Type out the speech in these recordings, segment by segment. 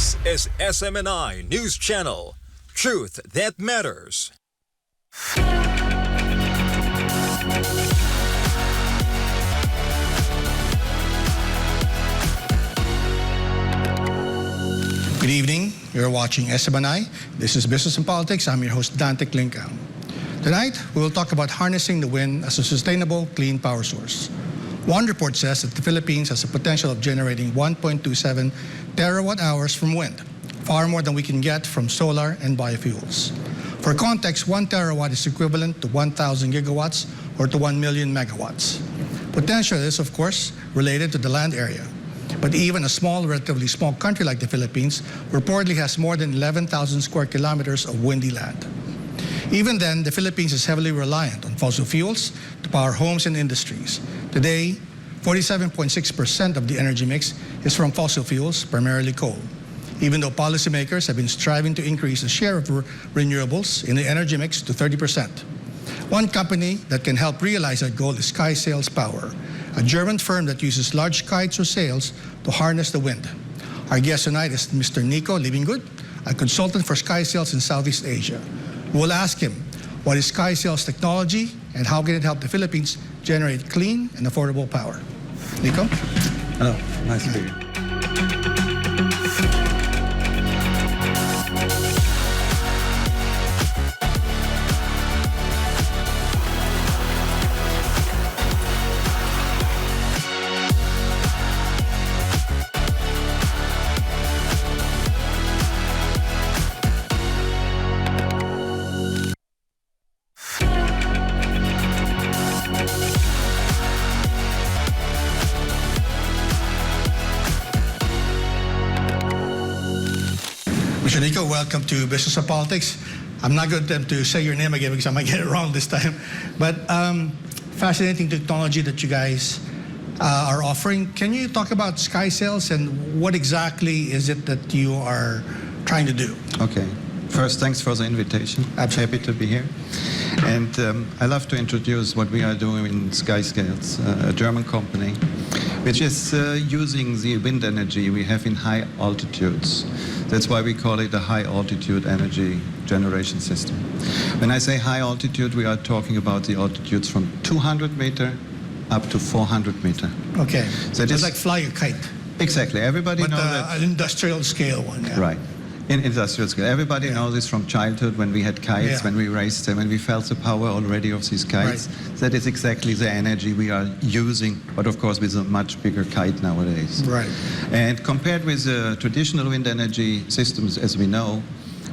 This is SMNI News Channel. Truth that matters. Good evening. You're watching SMNI. This is Business and Politics. I'm your host, Dante Klinkang. Tonight, we will talk about harnessing the wind as a sustainable, clean power source. One report says that the Philippines has a potential of generating 1.27 terawatt hours from wind, far more than we can get from solar and biofuels. For context, 1 terawatt is equivalent to 1,000 gigawatts or to 1 million megawatts. Potential is, of course, related to the land area. But even a small, relatively small country like the Philippines reportedly has more than 11,000 square kilometers of windy land. Even then, the Philippines is heavily reliant on fossil fuels to power homes and industries. Today, 47.6% of the energy mix is from fossil fuels, primarily coal. Even though policymakers have been striving to increase the share of renewables in the energy mix to 30%. One company that can help realize that goal is Sky Sails Power, a German firm that uses large kites or sails to harness the wind. Our guest tonight is Mr. Nico Leibenguth, a consultant for Sky Sails in Southeast Asia. We'll ask him what is Sky Sails technology and how can it help the Philippines generate clean and affordable power. Nico? Hello, nice to meet you. Mr. Nico, welcome to Business and Politics. I'm not going to attempt to say your name again because I might get it wrong this time. But fascinating technology that you guys are offering. Can you talk about Sky Sails and what exactly is it that you are trying to do? Okay. First, thanks for the invitation. I'm happy to be here. And I love to introduce what we are doing in Sky Sails, a German company, which is using the wind energy we have in high altitudes. That's why we call it a high altitude energy generation system. When I say high altitude, we are talking about the altitudes from 200 meter up to 400 meter. Okay. So it's like fly a kite. Exactly. Everybody knows that. An industrial scale one. Yeah. Right. In industrial scale. Everybody knows this from childhood when we had kites, when we raced them, and we felt the power already of these kites. Right. That is exactly the energy we are using, but of course with a much bigger kite nowadays. Right. And compared with the traditional wind energy systems as we know,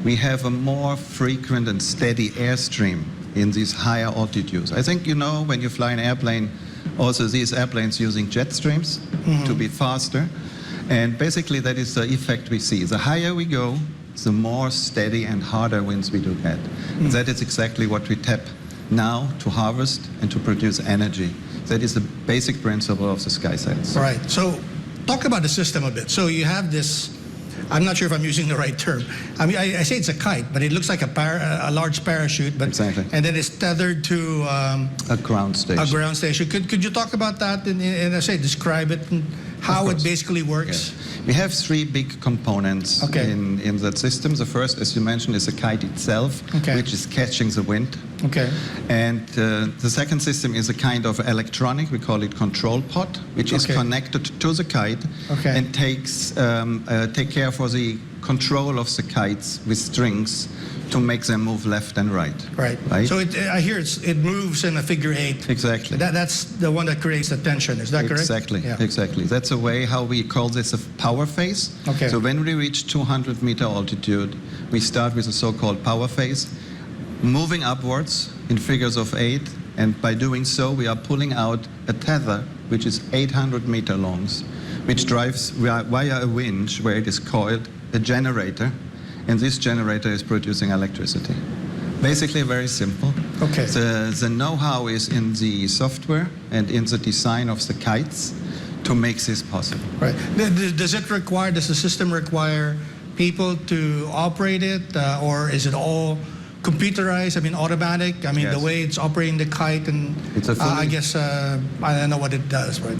we have a more frequent and steady airstream in these higher altitudes. I think you know when you fly an airplane, also these airplanes using jet streams to be faster. And basically that is the effect we see. The higher we go, the more steady and harder winds we do get. And that is exactly what we tap now to harvest and to produce energy. That is the basic principle of the Sky Sails. Right. So talk about the system a bit. So you have this, I'm not sure if I'm using the right term. I mean, I say it's a kite, but it looks like a large parachute. But, exactly. And then it's tethered to a ground station. A ground station. Could you talk about that and I say describe it and how it basically works? Yeah. We have three big components in that system. The first, as you mentioned, is the kite itself, which is catching the wind. Okay. And the second system is a kind of electronic, we call it control pod, which is connected to the kite and take care for the control of the kites with strings to make them move left and right. Right. So I hear it moves in a figure eight. Exactly. That's the one that creates the tension. Is that correct? Exactly. Yeah. Exactly. That's a way how we call this a power phase. Okay. So when we reach 200 meter altitude, we start with a so-called power phase, moving upwards in figures of 8, and by doing so, we are pulling out a tether which is 800 meter long, which drives via a winch where it is coiled a generator. And this generator is producing electricity. Basically very simple. Okay. The know-how is in the software and in the design of the kites to make this possible. Right. Does the system require people to operate it, or is it all computerized? I mean, automatic? I mean, Yes. the way it's operating the kite, and It's a fully- I guess I don't know what it does, right?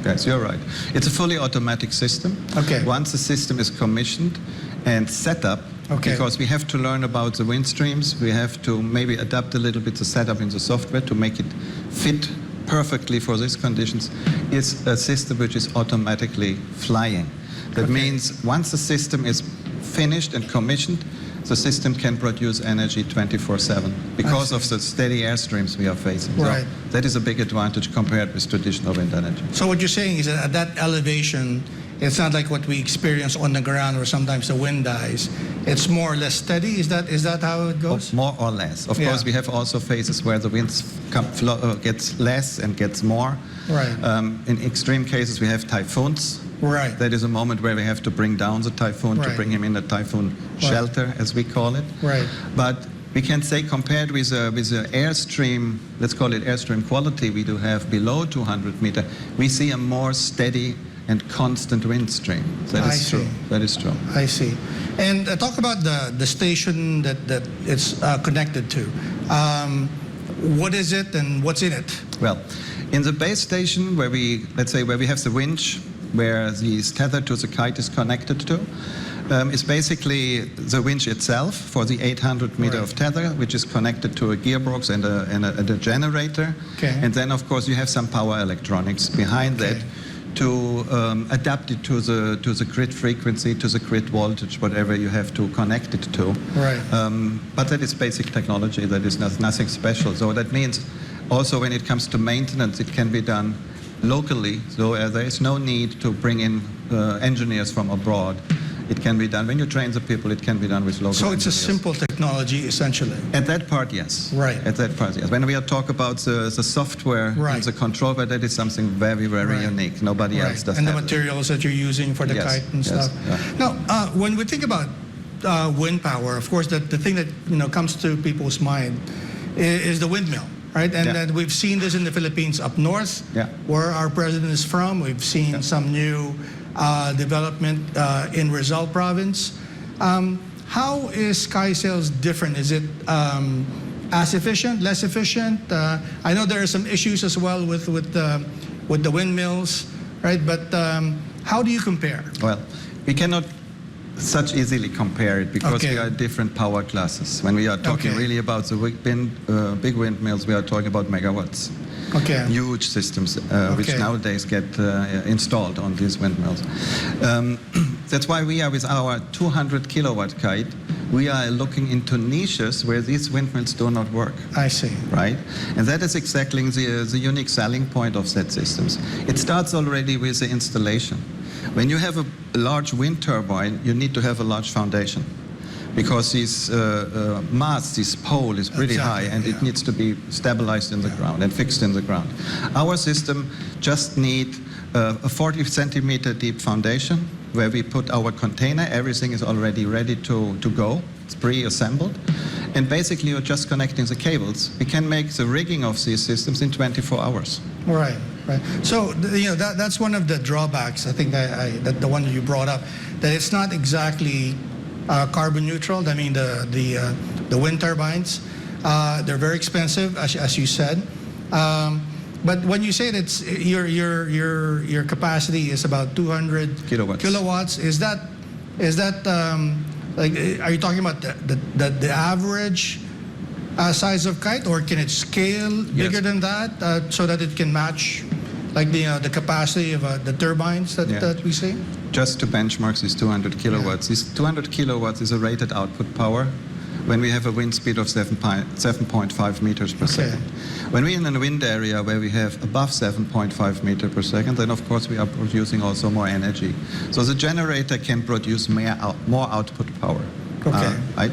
Yes, you're right. It's a fully automatic system. Okay. Once the system is commissioned and set up, Okay. because we have to learn about the wind streams, we have to maybe adapt a little bit the setup in the software to make it fit perfectly for these conditions, is a system which is automatically flying. That Okay. means once the system is finished and commissioned, the system can produce energy 24/7 because of the steady airstreams we are facing. Right. So that is a big advantage compared with traditional wind energy. So what you're saying is that at that elevation, it's not like what we experience on the ground where sometimes the wind dies. It's more or less steady. Is that how it goes? More or less. Of Yeah. course, we have also phases where the winds gets less and gets more. Right. In extreme cases, we have typhoons. Right. That is a moment where we have to bring down the typhoon to Right. bring him in a typhoon shelter, as we call it. Right. But we can say compared with the airstream, let's call it airstream quality we do have below 200 meter, we see a more steady and constant wind stream. That I is see. true. That is true. I see. And talk about the station that it's connected to. What is it and what's in it? Well, in the base station where we have the winch, where the tether to the kite is connected to, is basically the winch itself for the 800 meter Right. of tether, which is connected to a gearbox and a generator. Okay. And then, of course, you have some power electronics behind Okay. that to adapt it to the grid frequency, to the grid voltage, whatever you have to connect it to. Right. But that is basic technology. That is nothing special. So that means also when it comes to maintenance, it can be done locally. So there is no need to bring in engineers from abroad. It can be done. When you train the people, it can be done with local So it's a engineers. simple technology, essentially. At that part, yes. Right. At that part, yes. When we are talk about the software Right. and the control, but that is something very, very Right. unique. Nobody else does And the have it. materials that you're using for the Yes, kite and yes, stuff. yeah. Now, when we think about wind power, of course, the thing that comes to people's mind is the windmill, right? And Yeah. that we've seen this in the Philippines up north, Yeah. where our president is from. We've seen some new development in Rizal province. How is SkySails different? Is it as efficient, less efficient? I know there are some issues as well with the windmills, right? But how do you compare? Well, we cannot such easily compare it because Okay. we are different power classes. When we are talking Okay. really about the big windmills, we are talking about megawatts. Okay. Huge systems which Okay. nowadays get installed on these windmills. That's why we are with our 200 kilowatt kite, we are looking into niches where these windmills do not work. I see. Right? And that is exactly the unique selling point of that systems. It starts already with the installation. When you have a large wind turbine, you need to have a large foundation because this mast, this pole is pretty Exactly, high and yeah. it needs to be stabilized in the ground and fixed in the ground. Our system just need a 40 centimeter deep foundation where we put our container. Everything is already ready to go. It's pre-assembled. And basically, you're just connecting the cables. We can make the rigging of these systems in 24 hours. Right, right. So that's one of the drawbacks. I think that the one that you brought up, that it's not exactly carbon neutral. I mean, the wind turbines, they're very expensive, as you said. But when you say that your capacity is about 200 Kilowatts. is that like, are you talking about the average size of kite, or can it scale bigger than that so that it can match like the capacity of the turbines that we see? Just to benchmark these 200 kilowatts. This 200 kilowatts is a rated output power when we have a wind speed of 7.5 meters per second. When we're in a wind area where we have above 7.5 meters per second, then of course we are producing also more energy. So the generator can produce more output power. Okay. Right?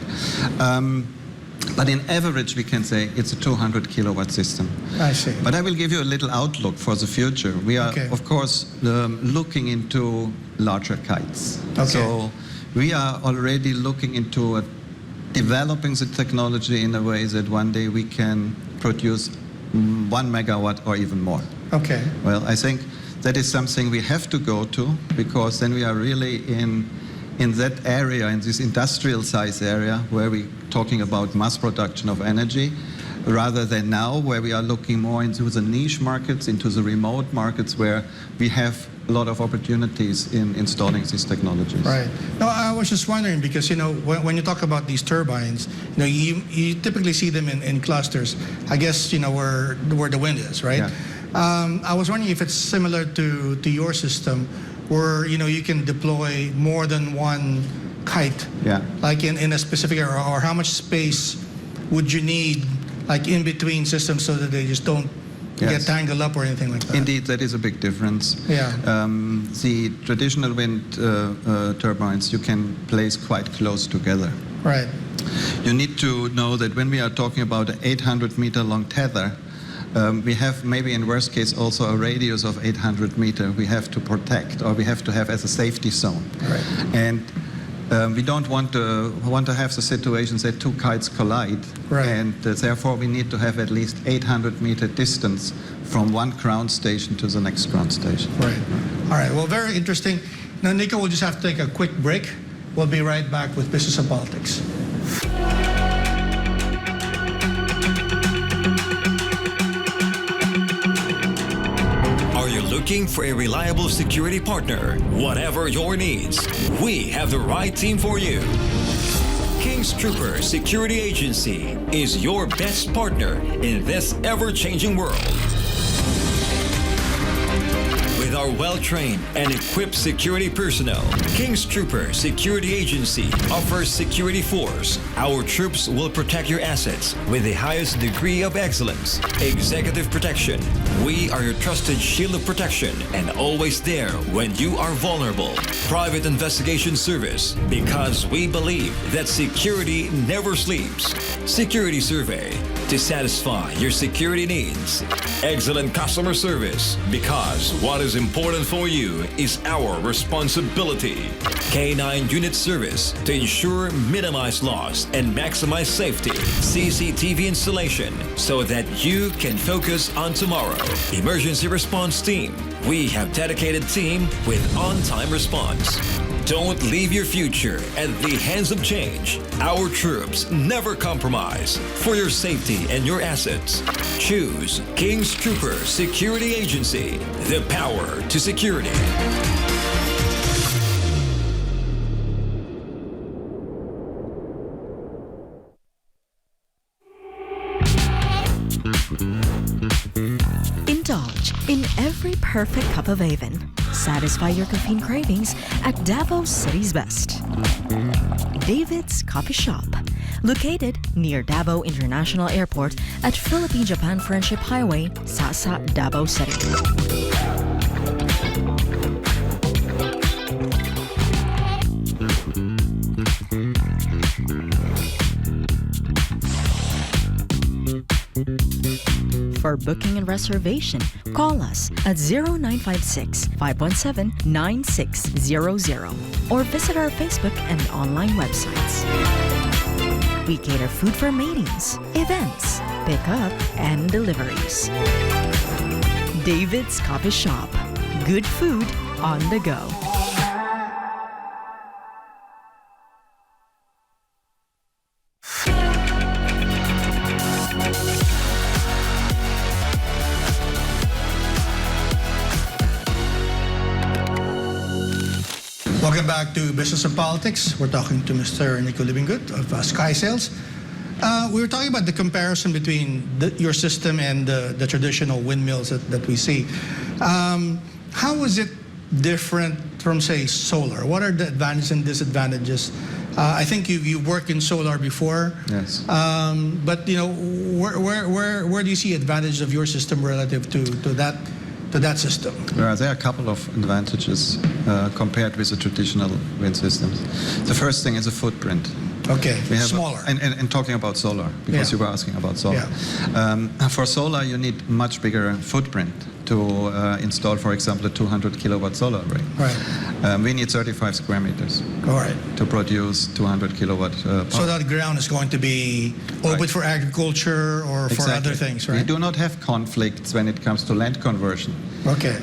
But in average, we can say it's a 200 kilowatt system. I see. But I will give you a little outlook for the future. We are, Okay. of course, looking into larger kites. Okay. So we are already looking into developing the technology in a way that one day we can produce 1 megawatt or even more. Okay. Well, I think that is something we have to go to, because then we are really in that area, in this industrial size area, where we're talking about mass production of energy, rather than now, where we are looking more into the niche markets, into the remote markets, where we have a lot of opportunities in installing these technologies. Right. No, I was just wondering because, when you talk about these turbines, you typically see them in clusters. I guess, where the wind is, right? Yeah. I was wondering if it's similar to your system where, you can deploy more than one kite, like in a specific area, or how much space would you need, like in between systems so that they just don't get tangled up or anything like that? Indeed, that is a big difference. Yeah. The traditional wind turbines you can place quite close together. Right. You need to know that when we are talking about an 800-meter long tether, we have maybe in worst case also a radius of 800 meters we have to protect, or we have to have as a safety zone. Right. And we don't want to have the situations that two kites collide, right. And therefore we need to have at least 800-meter distance from one ground station to the next ground station. Right. All right. Well, very interesting. Now, Nico, we'll just have to take a quick break. We'll be right back with Business and Politics. Looking for a reliable security partner? Whatever your needs, we have the right team for you. King's Trooper Security Agency is your best partner in this ever-changing world. With our well-trained and equipped security personnel, King's Trooper Security Agency offers security force. Our troops will protect your assets with the highest degree of excellence. Executive protection. We are your trusted shield of protection and always there when you are vulnerable. Private investigation service, because we believe that security never sleeps. Security survey, to satisfy your security needs. Excellent customer service, because what is important for you is our responsibility. K9 unit service, to ensure minimize loss and maximize safety. CCTV installation, so that you can focus on tomorrow. Emergency response team, we have dedicated team with on-time response. Don't leave your future at the hands of change. Our troops never compromise for your safety and your assets. Choose King's Trooper Security Agency, the power to security. Indulge in every perfect cup of Avon. Satisfy your caffeine cravings at Davao City's best. David's Coffee Shop, located near Davao International Airport at Philippine-Japan Friendship Highway, Sasa, Davao City. For booking and reservation, call us at 0956-517-9600 or visit our Facebook and online websites. We cater food for meetings, events, pickup, and deliveries. David's Coffee Shop. Good food on the go. Welcome back to Business and Politics. We're talking to Mr. Nico Leibenguth of Sky Sales. We were talking about the comparison between your system and the traditional windmills that we see. How is it different from, say, solar? What are the advantages and disadvantages? I think you worked in solar before. Yes. But where do you see advantages of your system relative to that system? Well, there are a couple of advantages compared with the traditional wind systems. The first thing is a footprint. Okay, We have smaller. And talking about solar, because you were asking about solar. Yeah. For solar, you need much bigger footprint to install, for example, a 200 kilowatt solar array. Right. We need 35 square meters All right. to produce 200 kilowatt power. So that ground is going to be open Right. for agriculture or for other things, right? We do not have conflicts when it comes to land conversion. Okay.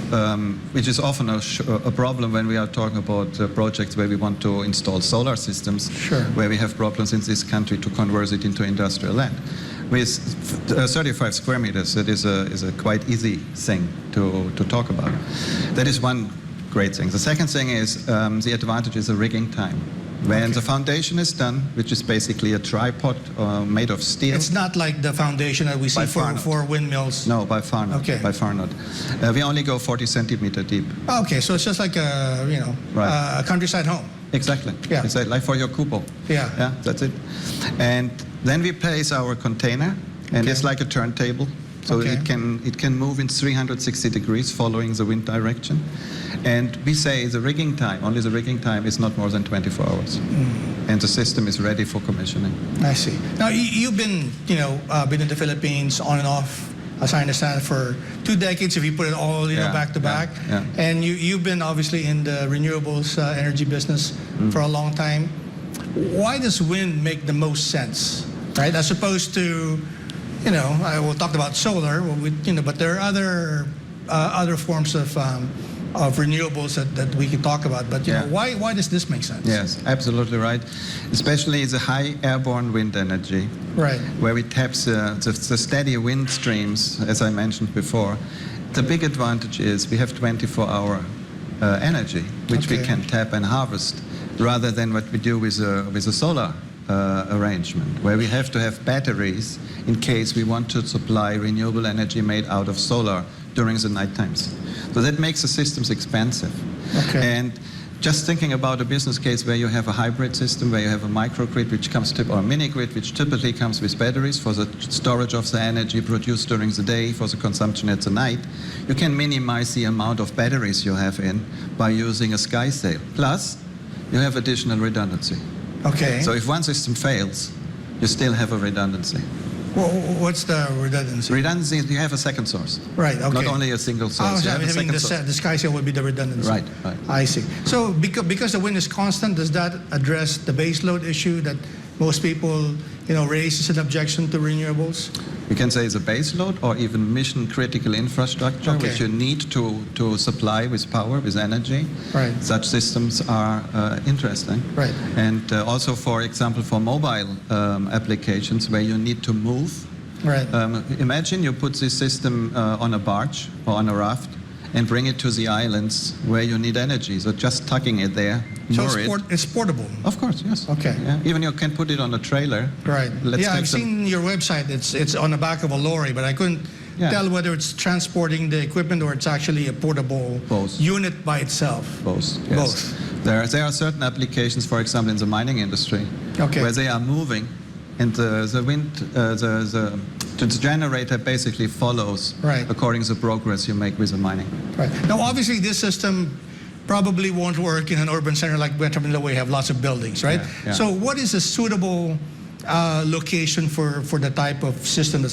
Which is often a problem when we are talking about projects where we want to install solar systems, Sure. where we have problems in this country to convert it into industrial land. With 35 square meters, that is a quite easy thing to talk about. That is one great thing. The second thing is the advantage is the rigging time. When the foundation is done, which is basically a tripod made of steel. It's not like the foundation that we see By far not. for windmills. No, by far not. Okay. By far not. We only go 40 centimeter deep. Okay, so it's just like a, Right. a countryside home. Exactly. Yeah. It's like for your cubo. Yeah. Yeah, that's it. And then we place our container, and it's like a turntable. So Okay. it can move in 360 degrees following the wind direction. And we say the rigging time, only the rigging time is not more than 24 hours. And the system is ready for commissioning. I see. Now you've been, been in the Philippines on and off, as I understand, for 2 decades. If you put it all, back to back, yeah. and you've been obviously in the renewables energy business for a long time. Why does wind make the most sense, right? As opposed to, we'll talk about solar, but there are other forms of renewables that we can talk about. But why does this make sense? Yes, absolutely right. Especially the high airborne wind energy, Right. where we tap the steady wind streams, as I mentioned before. The big advantage is we have 24-hour energy, which we Okay. can tap and harvest, rather than what we do with a solar arrangement, where we have to have batteries in case we want to supply renewable energy made out of solar during the night times. So that makes the systems expensive. Okay. And just thinking about a business case where you have a hybrid system, where you have a microgrid which comes or a mini grid which typically comes with batteries for the storage of the energy produced during the day for the consumption at the night, you can minimize the amount of batteries you have in by using a sky sail. Plus, you have additional redundancy. Okay. So if one system fails, you still have a redundancy. Well, what's the redundancy? Redundancy, you have a second source. Right, okay. Not only a single Oh, source. You have a I mean, second source. the sky sail would be the redundancy. Right, right. I see. So because the wind is constant, does that address the base load issue that most people, raise as an objection to renewables? You can say it's a base load or even mission critical infrastructure, Okay. which you need to supply with power, with energy. Right. Such systems are interesting. Right. And also, for example, for mobile applications where you need to move. Right. Imagine you put this system on a barge or on a raft and bring it to the islands where you need energy. So just tucking it there, So moor it. it's portable. Of course, yes. Okay. Yeah. Even you can put it on a trailer. Right. Let's take I've some- seen your website. It's on the back of a lorry, but I couldn't Yeah. tell whether it's transporting the equipment or it's actually a portable Both. unit by itself. Both. Yes. Both. There are certain applications, for example, in the mining industry, Okay. where they are moving, and the wind, the generator basically follows Right. according to the progress you make with the mining. Right. Now, obviously, this system probably won't work in an urban center like Metro Manila, where you have lots of buildings, right? Yeah, yeah. So what is a suitable location for the type of system that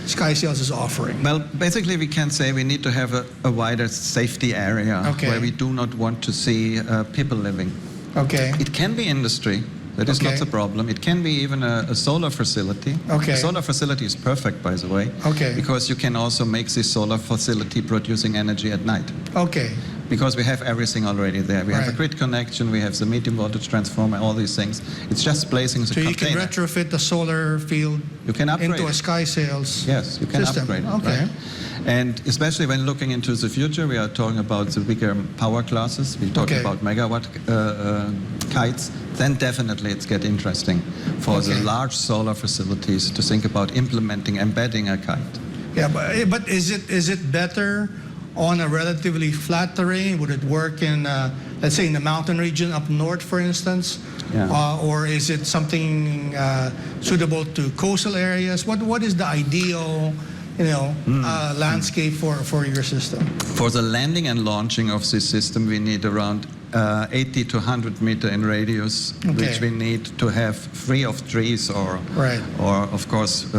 Sky Sales is offering? Well, basically, we can say we need to have a wider safety area Okay. where we do not want to see people living. Okay. It can be industry. That is Okay. not the problem. It can be even a solar facility. Okay. A solar facility is perfect, by the way. Okay. Because you can also make this solar facility producing energy at night. Okay. Because we have everything already there. We have a Right. grid connection, we have the medium voltage transformer, all these things. It's just placing the So you can container. retrofit the solar field You can upgrade into a it. Sky Sales Yes, you can system. upgrade it. Okay. Right? And especially when looking into the future, we are talking about the bigger power classes. We talk Okay. about megawatt kites. Then definitely it's get interesting for the Okay. large solar facilities to think about implementing, embedding a kite. Yeah, but is it better on a relatively flat terrain? Would it work in, let's say, in the mountain region up north, for instance? Yeah. Or is it something suitable to coastal areas? What is the ideal, landscape for your system? For the landing and launching of this system, we need around 80 to 100 meter in radius, which we need to have free of trees or of course.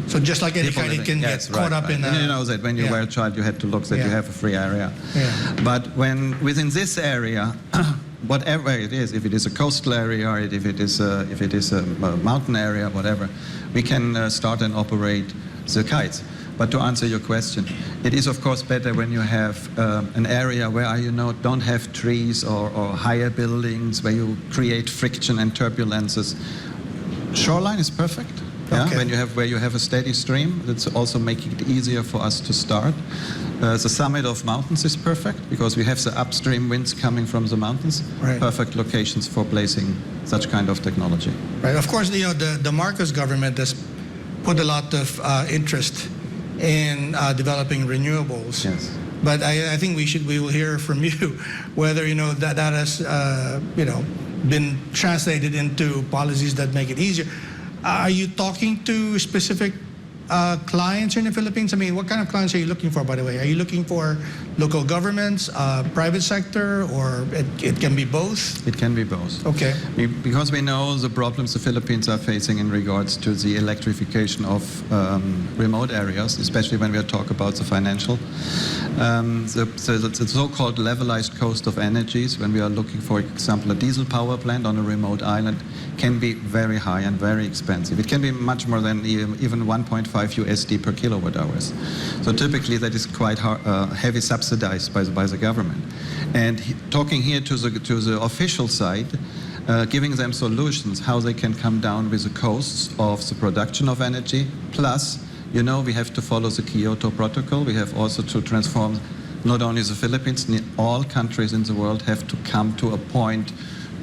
So just like any kind, it can get caught up in. And you know that when you were a child, you had to look that you have a free area. Yeah. But when within this area, whatever it is, if it is a coastal area, or if it is a mountain area, whatever, we can start and operate the kites. But to answer your question, it is of course better when you have an area where you don't have trees or higher buildings, where you create friction and turbulences. Shoreline is perfect. Yeah? Where you have a steady stream, that's also making it easier for us to start. The summit of mountains is perfect because we have the upstream winds coming from the mountains. Perfect locations for placing such kind of technology. Right. Of course, the Marcos government has put a lot of interest in developing renewables. Yes. But I think we will hear from you whether that has been translated into policies that make it easier. Are you talking to specific clients in the Philippines? I mean, what kind of clients are you looking for, by the way? Are you looking for local governments, private sector, or it can be both? It can be both. Okay. Because we know the problems the Philippines are facing in regards to the electrification of remote areas, especially when we talk about the financial. The so-called levelized cost of energies, when we are looking, for example, a diesel power plant on a remote island, can be very high and very expensive. It can be much more than even 1.5 USD per kilowatt hours. So typically that is quite heavy subsidized by the government. And talking here to the official side, giving them solutions how they can come down with the costs of the production of energy. Plus, we have to follow the Kyoto Protocol. We have also to transform not only the Philippines, all countries in the world have to come to a point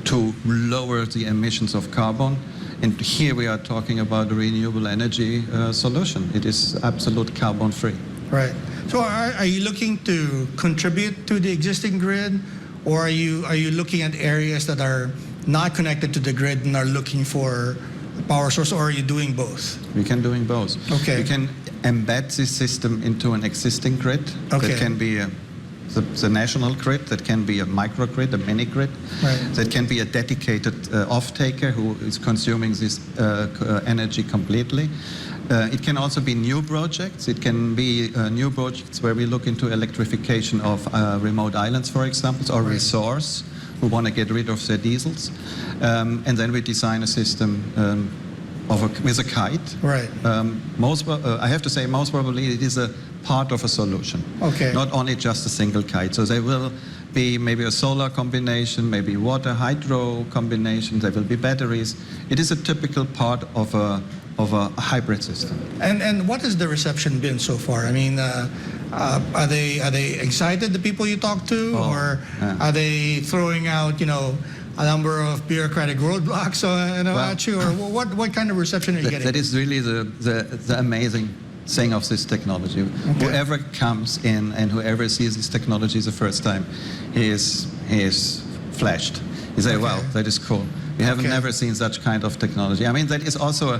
to lower the emissions of carbon. And here we are talking about a renewable energy solution. It is absolute carbon free. Right. So are you looking to contribute to the existing grid, or are you looking at areas that are not connected to the grid and are looking for a power source, or are you doing both? We can doing both. Okay. We can embed this system into an existing grid. Okay. That can be the national grid, that can be a microgrid, a mini grid, that can be a dedicated off-taker who is consuming this energy completely. It can also be new projects. It can be new projects where we look into electrification of remote islands, for example, or resource who want to get rid of their diesels. And then we design a system with a kite. Right. I have to say, most probably it is a part of a solution. Okay. Not only just a single kite. So there will be maybe a solar combination, maybe water hydro combination. There will be batteries. It is a typical part of a hybrid system. And what has the reception been so far? I mean, are they excited, the people you talk to, or are they throwing out a number of bureaucratic roadblocks at you, or what kind of reception are you getting? That is really the amazing thing of this technology. Okay. Whoever comes in and whoever sees this technology the first time, he is flashed. He say, "Wow, that is cool. We have never seen such kind of technology." I mean, that is also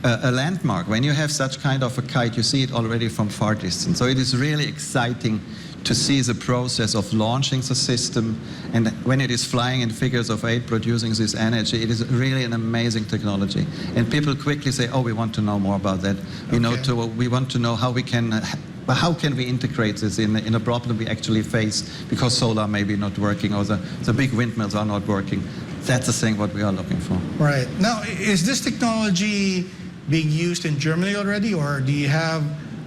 a landmark. When you have such kind of a kite, you see it already from far distance. So it is really exciting to see the process of launching the system, and when it is flying in figures of 8 producing this energy, it is really an amazing technology. And people quickly say, "Oh, we want to know more about that. We want to know how can we integrate this in a problem we actually face because solar may be not working or the big windmills are not working." That's the thing what we are looking for. Right. Now, is this technology being used in Germany already, or do you have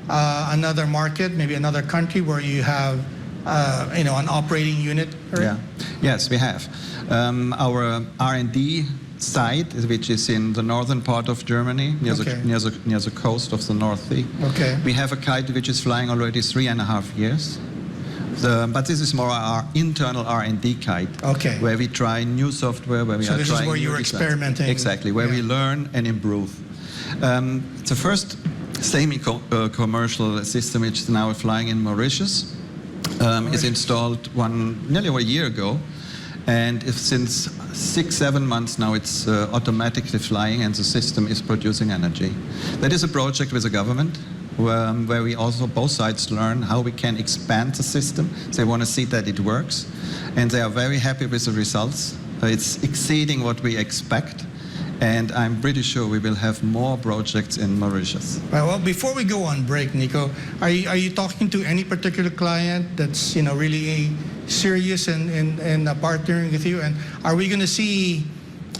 another market, maybe another country where you have an operating unit? Yeah. Yes, we have. Our R&D site, which is in the northern part of Germany, near the coast of the North Sea. Okay. We have a kite which is flying already 3.5 years. But this is more our internal R&D kite, where we try new software, where we are trying. So this is where you're experimenting. Exactly, where we learn and improve. The first semi-commercial system, which is now flying in Mauritius, is installed nearly a year ago, and since 6-7 months now it's automatically flying, and the system is producing energy. That is a project with the government. where we also both sides learn how we can expand the system. They want to see that it works, and they are very happy with the results. It's exceeding what we expect, and I'm pretty sure we will have more projects in Mauritius. Well, before we go on break, Nico, are you talking to any particular client that's really serious in partnering with you? And are we going to see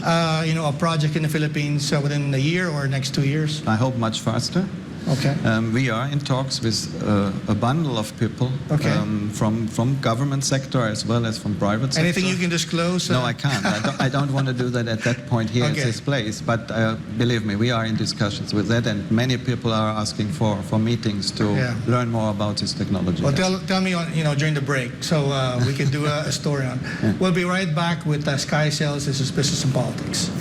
a project in the Philippines within a year or next 2 years? I hope much faster. Okay. We are in talks with a bundle of people from government sector as well as from private sector. Anything you can disclose? No, I can't. I don't want to do that at that point here at this place. But believe me, we are in discussions with that, and many people are asking for meetings to learn more about this technology. Well, tell me during the break, so we can do a story on. Yeah. We'll be right back with Sky Sales. This is Business and Politics.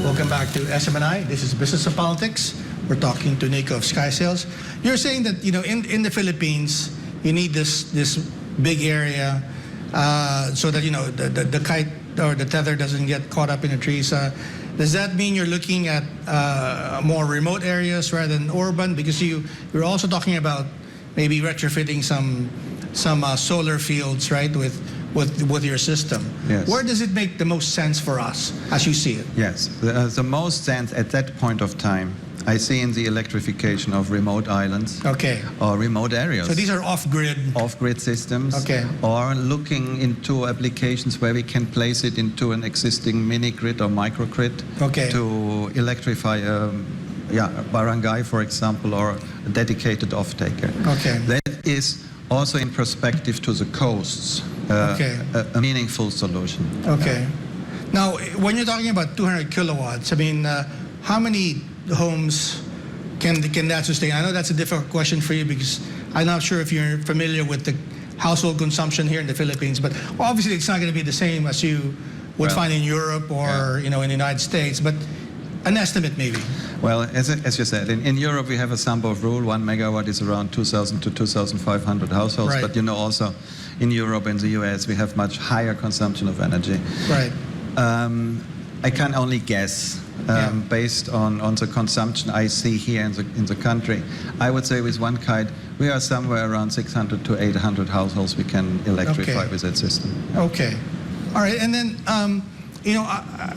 Welcome back to SMNI. This is Business and Politics. We're talking to Nico of Sky Sales. You're saying that in the Philippines you need this big area so that the kite or the tether doesn't get caught up in the trees. Does that mean you're looking at more remote areas rather than urban? Because you're also talking about maybe retrofitting some solar fields, right, with your system. Yes. Where does it make the most sense for us as you see it? Yes, the most sense at that point of time I see in the electrification of remote islands or remote areas. So these are off-grid systems, or looking into applications where we can place it into an existing mini-grid or microgrid to electrify barangay, for example, or a dedicated off-taker. That is also in perspective to the coasts, a meaningful solution. Now, when you're talking about 200 kilowatts, I mean, how many homes can that sustain? I know that's a difficult question for you because I'm not sure if you're familiar with the household consumption here in the Philippines, but obviously it's not going to be the same as you would find in Europe or in the United States, but an estimate maybe. Well, as you said, in Europe we have a Sambov rule. 1 megawatt is around 2,000 to 2,500 households. But also in Europe and the US we have much higher consumption of energy. I can only guess based on the consumption I see here in the country. I would say with one kite we are somewhere around 600 to 800 households we can electrify with that system. All right, and then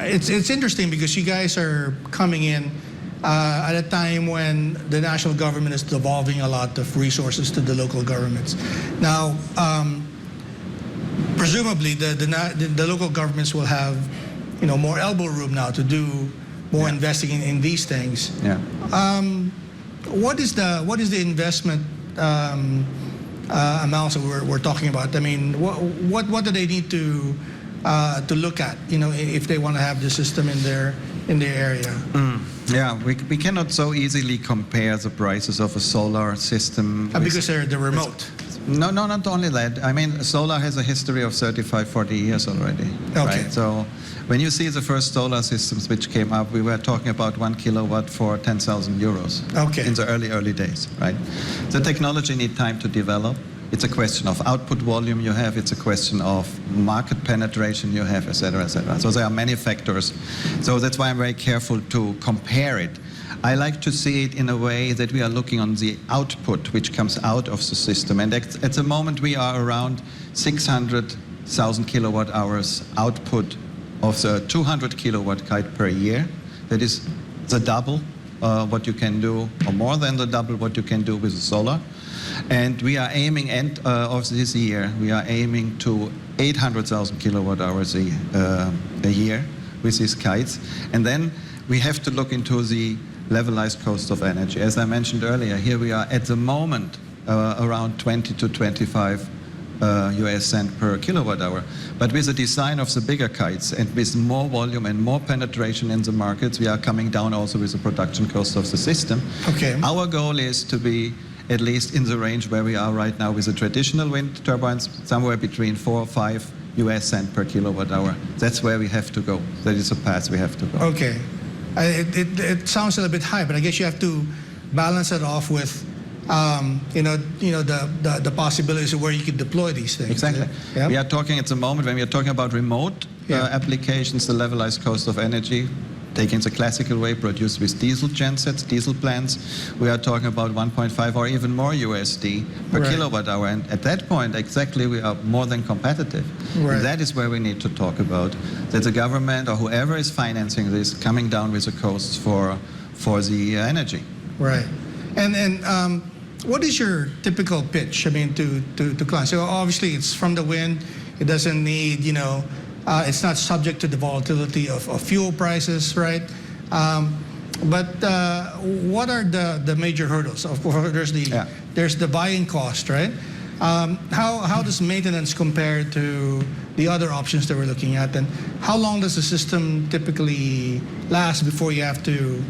it's interesting because you guys are coming in at a time when the national government is devolving a lot of resources to the local governments. Now, presumably the local governments will have more elbow room now to do more investing in these things. What is the investment amounts that we're talking about? I mean, what do they need to look at, if they want to have the system in their area? We cannot so easily compare the prices of a solar system. Because they're remote. No, not only that. I mean, solar has a history of 35, 40 years already. Right? So when you see the first solar systems which came up, we were talking about 1 kilowatt for 10,000 euros in the early days, right? The technology needs time to develop. It's a question of output volume you have, it's a question of market penetration you have, et cetera, et cetera. So there are many factors. So that's why I'm very careful to compare it. I like to see it in a way that we are looking on the output which comes out of the system. And at the moment we are around 600,000 kilowatt hours output of the 200 kilowatt kite per year. That is the double what you can do, or more than the double what you can do with solar. And we are aiming end of this year, we are aiming to 800,000 kilowatt hours a year with these kites. And then we have to look into the levelized cost of energy. As I mentioned earlier, here we are at the moment around 20 to 25 US cent per kilowatt hour. But with the design of the bigger kites and with more volume and more penetration in the markets, we are coming down also with the production cost of the system. Okay. Our goal is to be at least in the range where we are right now with the traditional wind turbines, somewhere between 4 or 5 US cent per kilowatt hour. That's where we have to go. That is the path we have to go. Okay. It sounds a little bit high, but I guess you have to balance it off with the possibilities of where you could deploy these things. Exactly. Yeah? We are talking at the moment, when we are talking about remote applications, the levelized cost of energy, taking the classical way, produced with diesel gensets, diesel plants, we are talking about 1.5 or even more USD per kilowatt hour. And at that point, exactly, we are more than competitive. Right. And that is where we need to talk about, that the government or whoever is financing this, coming down with the costs for the energy. Right. And what is your typical pitch, I mean, to clients? So obviously it's from the wind. It doesn't need, it's not subject to the volatility of fuel prices, right? But what are the major hurdles? Of course, there's the buying cost, right? How does maintenance compare to the other options that we're looking at? And how long does the system typically last before you have to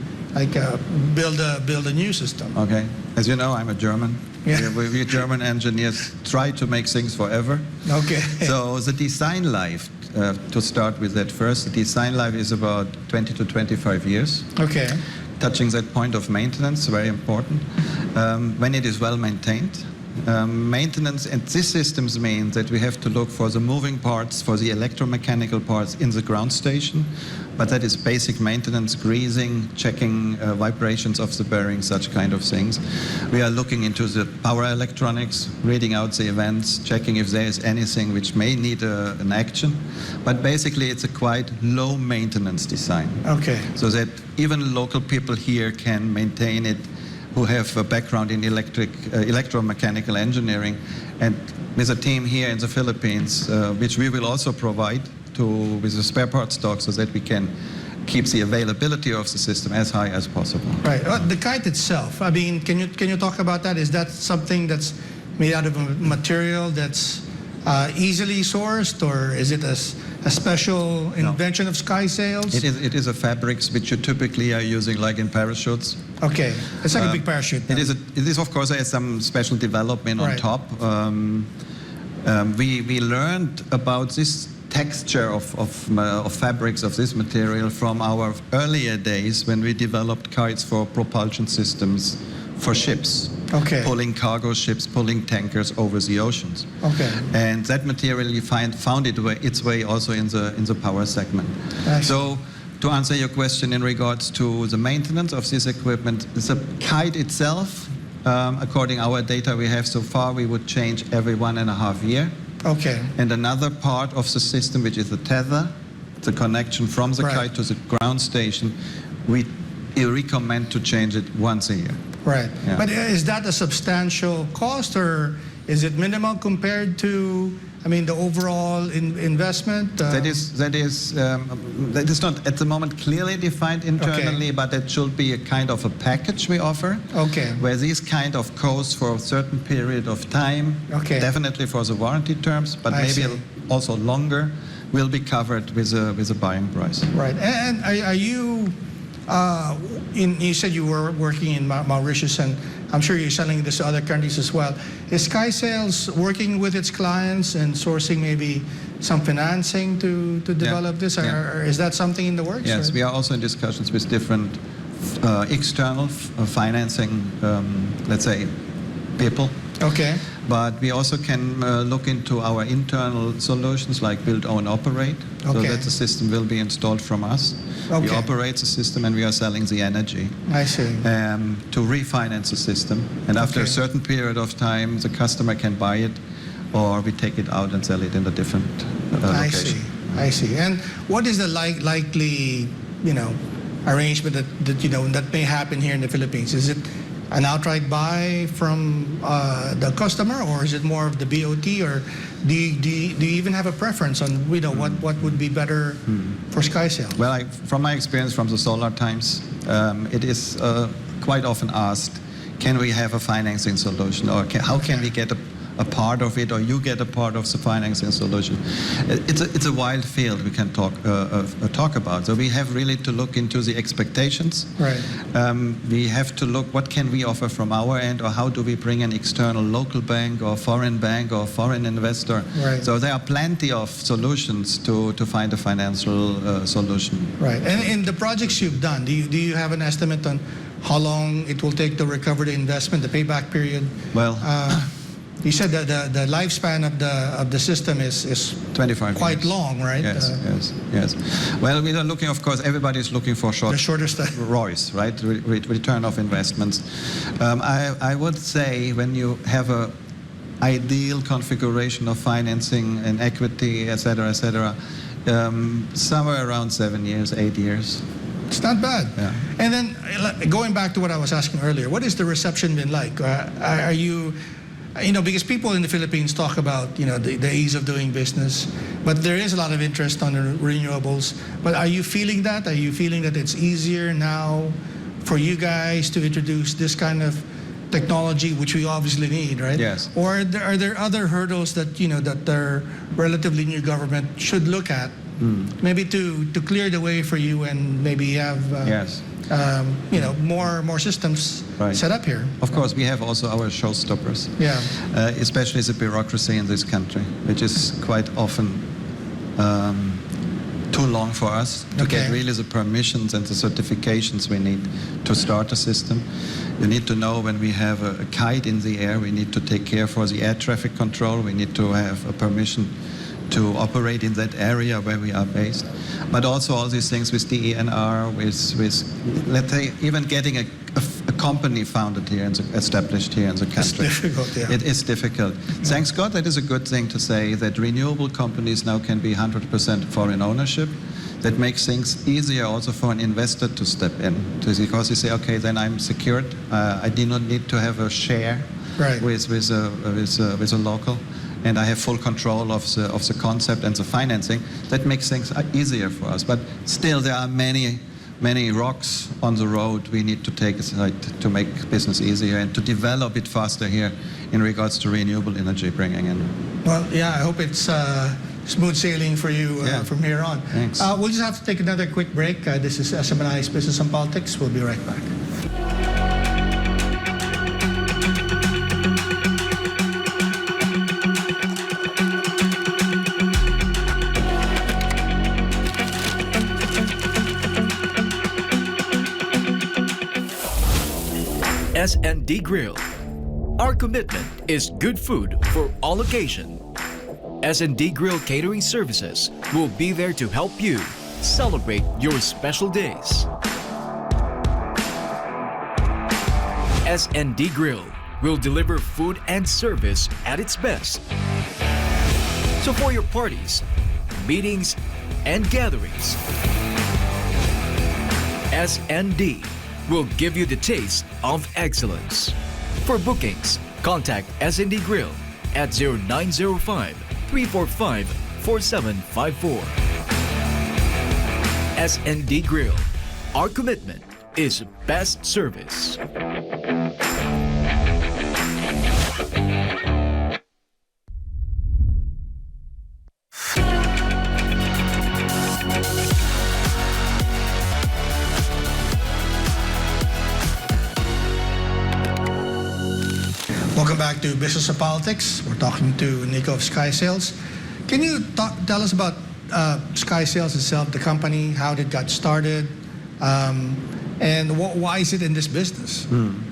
build a new system? Okay. As you know, I'm a German. Yeah. We German engineers try to make things forever. Okay. So the design life, to start with that first, the design life is about 20 to 25 years. Okay. Touching that point of maintenance, very important. When it is well maintained. Maintenance and these systems mean that we have to look for the moving parts, for the electromechanical parts in the ground station, but that is basic maintenance, greasing, checking vibrations of the bearings, such kind of things. We are looking into the power electronics, reading out the events, checking if there is anything which may need an action, but basically it's a quite low maintenance design. Okay. So that even local people here can maintain it, who have a background in electromechanical engineering, and with a team here in the Philippines, which we will also provide with the spare parts stock, so that we can keep the availability of the system as high as possible. Right. The kite itself, I mean, can you talk about that? Is that something that's made out of a material that's easily sourced, or is it a special invention of Sky Sails? It is a fabrics which you typically are using, like in parachutes. Okay, it's like a big parachute. It is of course there's some special development on top. We learned about this texture of fabrics of this material from our earlier days when we developed kites for propulsion systems for ships. Okay. Pulling cargo ships, pulling tankers over the oceans. Okay. And that material found its way also in the power segment. So to answer your question in regards to the maintenance of this equipment, the kite itself, according to our data we have so far, we would change every 1.5 years. Okay. And another part of the system, which is the tether, the connection from the kite to the ground station, we recommend to change it once a year. Right. Yeah. But is that a substantial cost, or is it minimal compared to, I mean, the overall investment? That is not at the moment clearly defined internally, but it should be a kind of a package we offer. Okay. Where these kind of costs for a certain period of time, definitely for the warranty terms, but maybe also longer, will be covered with a buying price. Right. And are you? You said you were working in Mauritius, and I'm sure you're selling this to other countries as well. Is Sky Sails working with its clients and sourcing maybe some financing to develop this, or is that something in the works? Yes, we are also in discussions with different external financing, let's say, people. Okay. But we also can look into our internal solutions like build, own, operate, so that the system will be installed from us. We operate the system and we are selling the energy. I see. To refinance the system. And after a certain period of time, the customer can buy it, or we take it out and sell it in a different location. I see. And what is the likely, arrangement that may happen here in the Philippines? Is it an outright buy from the customer, or is it more of the BOT, or do you even have a preference on what would be better for SkySail? Well, from my experience from the solar times, it is quite often asked, can we have a financing solution, or how can we get a part of it, or you get a part of the financing solution? It's a wild field we can talk about. So we have really to look into the expectations. Right. We have to look what can we offer from our end, or how do we bring an external local bank or foreign investor. Right. So there are plenty of solutions to find a financial solution. Right. And in the projects you've done, do you have an estimate on how long it will take to recover the investment, the payback period? Well, you said that the lifespan of the system is 25 quite years. long, right? Yes. Well, we are looking, of course, everybody's looking for The shortest. ROIs, right? Return of investments. I would say when you have a ideal configuration of financing and equity, et cetera, somewhere around 7 years, 8 years. It's not bad. Yeah. And then going back to what I was asking earlier, what has the reception been like? Are you, because people in the Philippines talk about, the ease of doing business, but there is a lot of interest on the renewables. But are you feeling that? Are you feeling that it's easier now for you guys to introduce this kind of technology, which we obviously need, right? Yes. Or are there other hurdles that, that the relatively new government should look at, maybe to clear the way for you and maybe have Yes. more systems Right. set up here? Of course, we have also our showstoppers. Yeah. Especially the bureaucracy in this country, which is quite often too long for us to get really the permissions and the certifications we need to start a system. You need to know when we have a kite in the air, we need to take care for the air traffic control. We need to have a permission to operate in that area where we are based. But also all these things with DENR, with let's say, even getting a company founded here and established here in the country. It's difficult, yeah. It is difficult. Thanks God, that is a good thing to say, that renewable companies now can be 100% foreign ownership. That makes things easier also for an investor to step in, because you say, okay, then I'm secured. I do not need to have a share with a local, and I have full control of the concept and the financing. That makes things easier for us. But still, there are many rocks on the road we need to take aside to make business easier and to develop it faster here in regards to renewable energy bringing in. Well, yeah, I hope it's smooth sailing for you from here on. Thanks. We'll just have to take another quick break. This is SMNI's Business and Politics. We'll be right back. S&D Grill. Our commitment is good food for all occasions. S&D Grill Catering Services will be there to help you celebrate your special days. S&D Grill will deliver food and service at its best. So for your parties, meetings, and gatherings, S&D will give you the taste of excellence. For bookings, contact S&D Grill at 0905-345-4754. S&D Grill. Our commitment is best service. Welcome back to Business and Politics. We're talking to Nico of SkySales. Can you tell us about SkySales itself, the company, how it got started, and why is it in this business?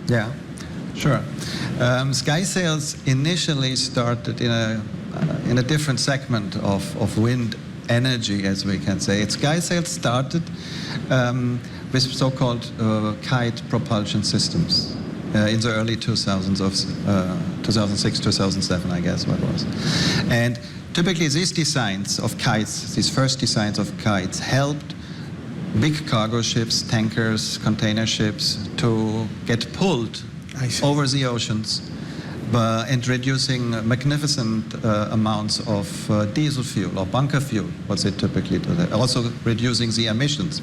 Yeah, sure. SkySales initially started in a different segment of wind energy, as we can say. SkySales started with so-called kite propulsion systems. In the early 2000s of 2006, 2007, I guess what was. And typically these designs of kites, these first designs of kites, helped big cargo ships, tankers, container ships to get pulled I see. over the oceans and reducing magnificent amounts of diesel fuel or bunker fuel, what they typically do. Also reducing the emissions.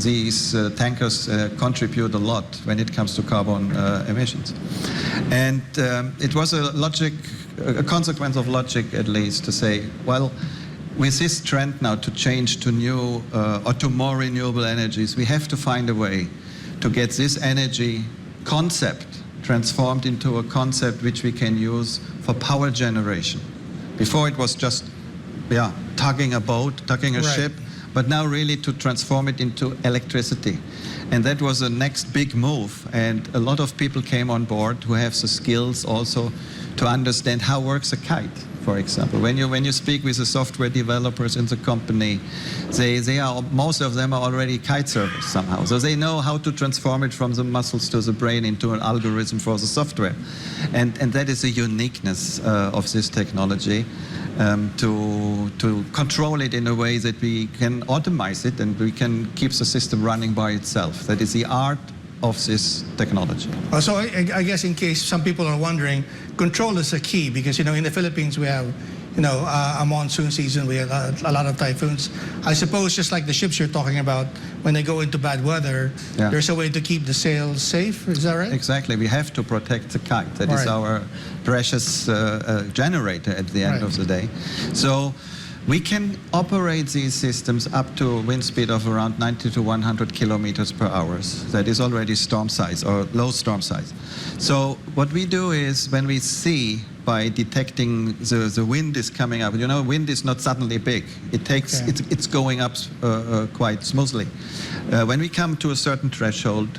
These tankers contribute a lot when it comes to carbon emissions. And it was a consequence of logic, at least, to say, well, with this trend now to change to new or to more renewable energies, we have to find a way to get this energy concept transformed into a concept which we can use for power generation. Before it was just, tugging a boat, tugging a Right. ship, but now really to transform it into electricity. And that was the next big move. And a lot of people came on board who have the skills also to understand how works a kite, for example. When you speak with the software developers in the company, most of them are already kite surfers somehow. So they know how to transform it from the muscles to the brain into an algorithm for the software. And that is the uniqueness of this technology, to control it in a way that we can automate it and we can keep the system running by itself. That is the art of this technology. So I guess in case some people are wondering, control is a key because, in the Philippines we have, a monsoon season, we have a lot of typhoons. I suppose just like the ships you're talking about, when they go into bad weather, there's a way to keep the sails safe, is that right? Exactly, we have to protect the kite. That is our precious generator at the end of the day. So we can operate these systems up to a wind speed of around 90 to 100 kilometers per hour. That is already storm size or low storm size. So what we do is when we see by detecting the wind is coming up, wind is not suddenly big. It's going up quite smoothly. When we come to a certain threshold,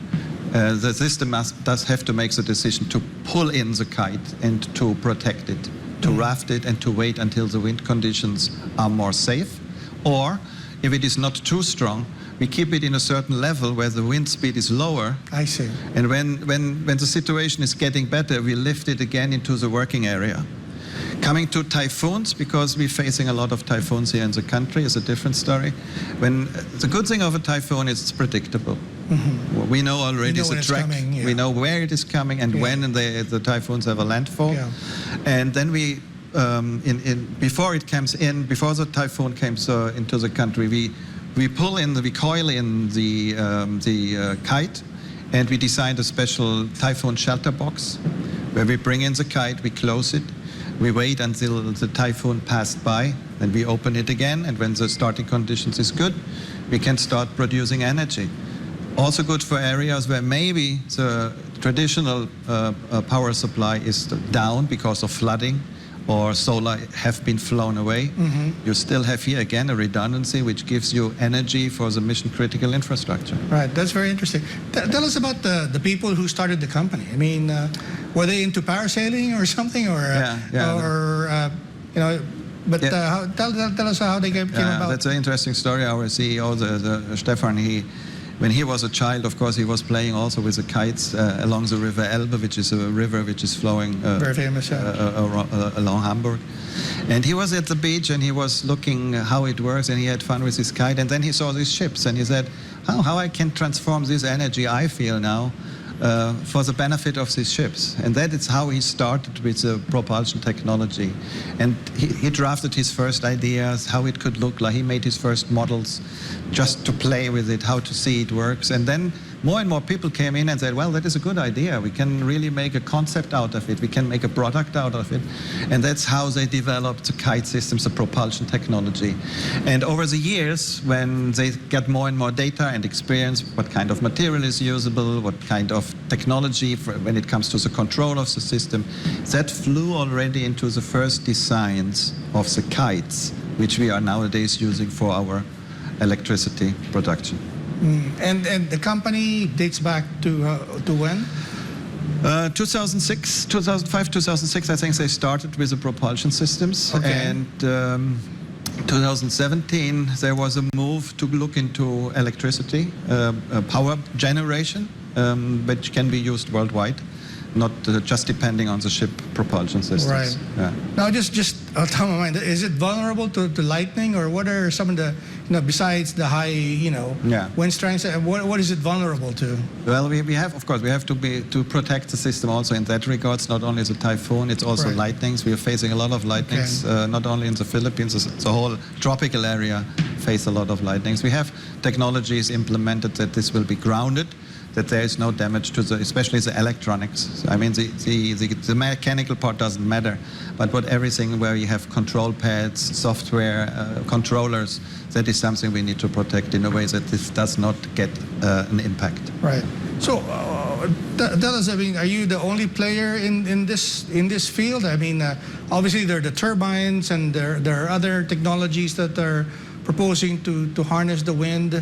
the system does have to make the decision to pull in the kite and to protect it, to raft it and to wait until the wind conditions are more safe. Or if it is not too strong, we keep it in a certain level where the wind speed is lower. I see. And when the situation is getting better, we lift it again into the working area. Coming to typhoons, because we're facing a lot of typhoons here in the country, is a different story. The good thing of a typhoon is it's predictable. Mm-hmm. We know already the track, we know where it is coming and when the typhoons have a landfall. Yeah. And then we, before the typhoon comes into the country, we coil in the kite, and we designed a special typhoon shelter box where we bring in the kite, we close it, we wait until the typhoon passed by, then we open it again, and when the starting conditions is good, we can start producing energy. Also good for areas where maybe the traditional power supply is down because of flooding or solar have been flown away. Mm-hmm. You still have here again a redundancy which gives you energy for the mission critical infrastructure. Right, that's very interesting. Tell us about the people who started the company. I mean, were they into parasailing or something, or tell us how they came about. That's an interesting story. Our CEO, the Stefan, when he was a child, of course, he was playing also with the kites along the river Elbe, which is a river which is flowing very famous, along Hamburg. And he was at the beach and he was looking how it works, and he had fun with his kite. And then he saw these ships and he said, how I can transform this energy I feel now for the benefit of these ships. And that is how he started with the propulsion technology. And he drafted his first ideas, how it could look like. He made his first models just to play with it, how to see it works. And then more and more people came in and said, well, that is a good idea. We can really make a concept out of it. We can make a product out of it. And that's how they developed the kite systems, the propulsion technology. And over the years, when they got more and more data and experience what kind of material is usable, what kind of technology when it comes to the control of the system, that flew already into the first designs of the kites, which we are nowadays using for our electricity production. And the company dates back to when? 2006, 2005, 2006, I think they started with the propulsion systems. Okay. And 2017, there was a move to look into electricity, power generation, which can be used worldwide. not just depending on the ship propulsion systems. Right. Yeah. Now, just on top of my mind, is it vulnerable to lightning, or what are some of the, besides the high, Yeah. wind strengths, what is it vulnerable to? Well, we have, of course, we have to protect the system also in that regards. Not only the typhoon, it's also Right. lightnings. We are facing a lot of lightnings, not only in the Philippines, the whole tropical area face a lot of lightnings. We have technologies implemented that this will be grounded, that there is no damage to especially the electronics. I mean, the mechanical part doesn't matter, but everything where you have control pads, software, controllers, that is something we need to protect in a way that this does not get an impact. Right. So, tell us, I mean, are you the only player in this field? I mean, obviously there are the turbines, and there are other technologies that are proposing to harness the wind.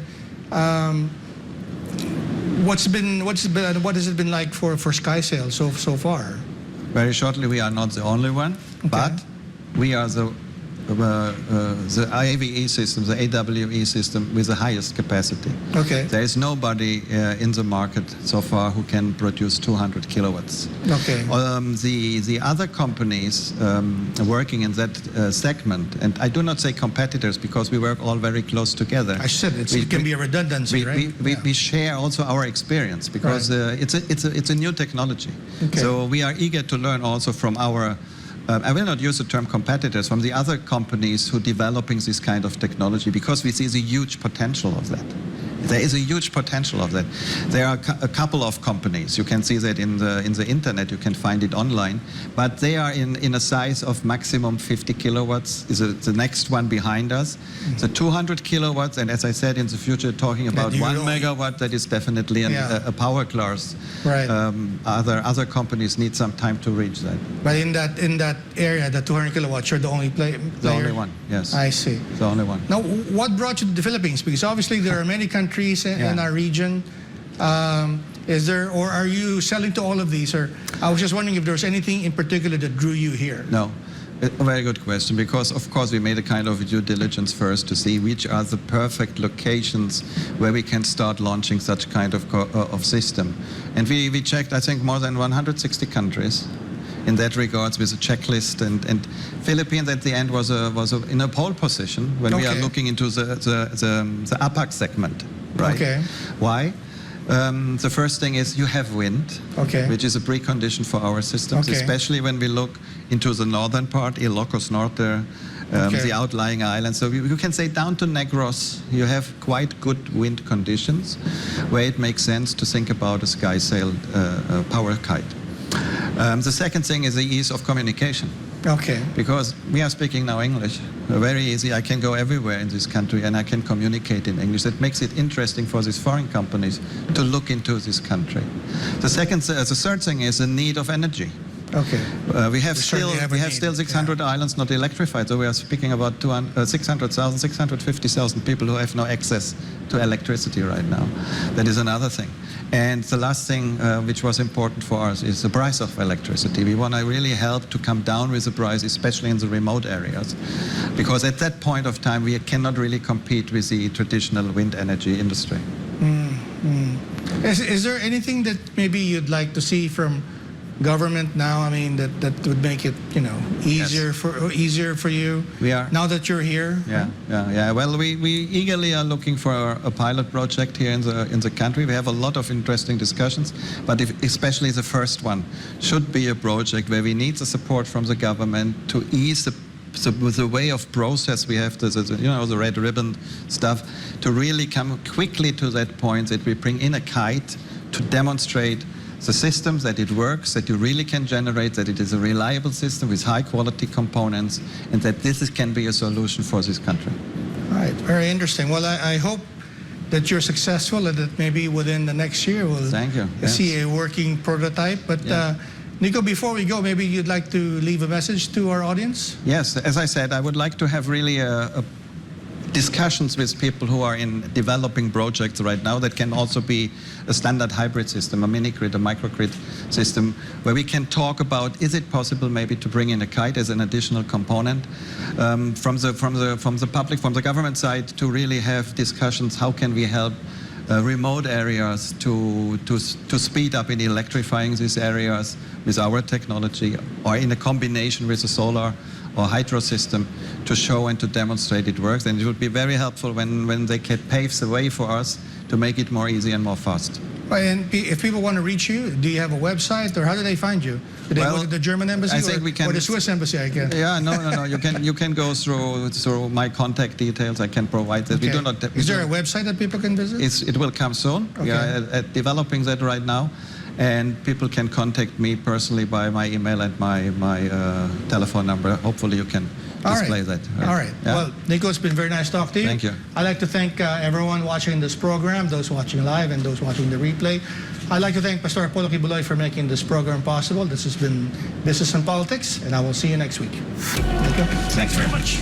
What has it been like for SkySail so far? Very shortly, we are not the only one, but we are the AVE system, the AWE system with the highest capacity. Okay. There is nobody in the market so far who can produce 200 kilowatts. Okay. The other companies working in that segment, and I do not say competitors because we work all very close together. I said it can be a redundancy, right? We share also our experience because it's a new technology. Okay. So we are eager to learn also from our I will not use the term competitors, from the other companies who are developing this kind of technology, because we see the huge potential of that. There is a huge potential of that. There are a couple of companies. You can see that in the internet. You can find it online. But they are in a size of maximum 50 kilowatts. Is the next one behind us. The 200 kilowatts, and as I said, in the future, talking about 1 megawatt, that is definitely a power class. Right. Other companies need some time to reach that. But in that area, the 200 kilowatts, you're the only player? The only one, yes. I see. The only one. Now, what brought you to the Philippines? Because obviously there are many countries in our region. Is there, or are you selling to all of these? Or I was just wondering if there was anything in particular that drew you here. No. A very good question, because of course we made a kind of due diligence first to see which are the perfect locations where we can start launching such kind of system. And we checked, I think, more than 160 countries in that regards with a checklist, and Philippines at the end was in a pole position when we are looking into the APAC segment, right? Okay. Why? The first thing is you have wind, which is a precondition for our systems, especially when we look into the northern part, Ilocos Norte, the outlying islands. So you can say down to Negros, you have quite good wind conditions where it makes sense to think about a SkySail power kite. The second thing is the ease of communication. Okay. Because we are speaking now English. Very easy. I can go everywhere in this country and I can communicate in English. That makes it interesting for these foreign companies to look into this country. The third thing is the need of energy. Okay. We have still 600 islands not electrified, so we are speaking about 600,000, 650,000 people who have no access to electricity right now. That is another thing. And the last thing which was important for us is the price of electricity. We want to really help to come down with the price, especially in the remote areas, because at that point of time we cannot really compete with the traditional wind energy industry. Is there anything that maybe you'd like to see from government now? I mean, that would make it, easier for you. We are now that you're here. Yeah. Well, we eagerly are looking for a pilot project here in the country. We have a lot of interesting discussions, but especially the first one should be a project where we need the support from the government to ease the way of process. We have the red ribbon stuff to really come quickly to that point that we bring in a kite to demonstrate the systems, that it works, that you really can generate, that it is a reliable system with high quality components, and that this can be a solution for this country. All right, very interesting. Well, I hope that you're successful and that maybe within the next year we'll see a working prototype. But Nico, before we go, maybe you'd like to leave a message to our audience? Yes, as I said, I would like to have really discussions with people who are in developing projects right now that can also be a standard hybrid system, a mini-grid, a microgrid system, where we can talk about, is it possible maybe to bring in a kite as an additional component from the public, from the government side, to really have discussions, how can we help remote areas to speed up in electrifying these areas with our technology, or in a combination with a solar or hydro system, to show and to demonstrate it works. And it would be very helpful when they can pave the way for us to make it more easy and more fast. Right, and if people want to reach you, do you have a website, or how do they find you? Do they go to the German embassy, I think we can, or the Swiss embassy? I guess. Yeah, no. You can go through my contact details. I can provide that. Okay. We do not. Is there a website that people can visit? It will come soon. Okay. We are at developing that right now, and people can contact me personally by my email and my telephone number. Hopefully, you can display that. All right. Yeah? Well, Nico, it's been very nice talking to you. Thank you. I'd like to thank everyone watching this program, those watching live and those watching the replay. I'd like to thank Pastor Apollo Kibuloy for making this program possible. This has been Business and Politics, and I will see you next week. Nico? Thanks very much.